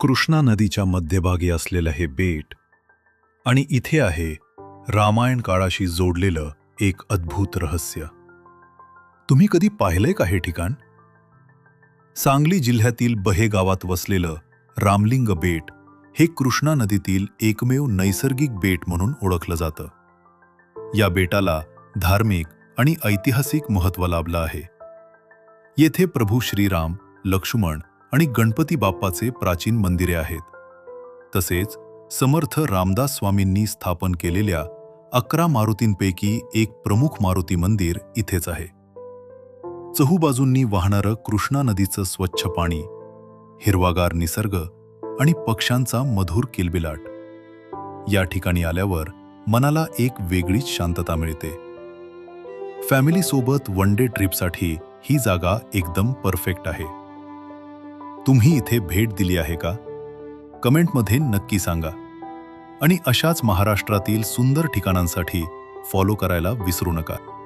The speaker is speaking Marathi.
कृष्णा नदीच्या मध्यभागी असलेलं हे बेट आणि इथे आहे रामायण काळाशी जोडलेलं एक अद्भुत रहस्य. तुम्ही कधी पाहिलंय का हे ठिकाण? सांगली जिल्ह्यातील बहे गावात वसलेलं रामलिंग बेट हे कृष्णा नदीतील एकमेव नैसर्गिक बेट म्हणून ओळखलं जातं. या बेटाला धार्मिक आणि ऐतिहासिक महत्त्व लाभलं आहे. येथे प्रभू श्रीराम, लक्ष्मण आणि गणपती बाप्पाचे प्राचीन मंदिरे आहेत. तसेच समर्थ रामदास स्वामींनी स्थापन केलेल्या 11 मारुतींपैकी एक प्रमुख मारुती मंदिर इथेच आहे. चहूबाजूंनी वाहणारं कृष्णा नदीचं स्वच्छ पाणी, हिरवागार निसर्ग आणि पक्ष्यांचा मधुर किलबिलाट. या ठिकाणी आल्यावर मनाला एक वेगळीच शांतता मिळते. फॅमिलीसोबत वन डे ट्रिपसाठी ही जागा एकदम परफेक्ट आहे. तुम्ही इथे भेट दिली आहे का? कमेंटमध्ये नक्की सांगा. आणि अशाच महाराष्ट्रातील सुंदर ठिकाणांसाठी फॉलो करायला विसरू नका.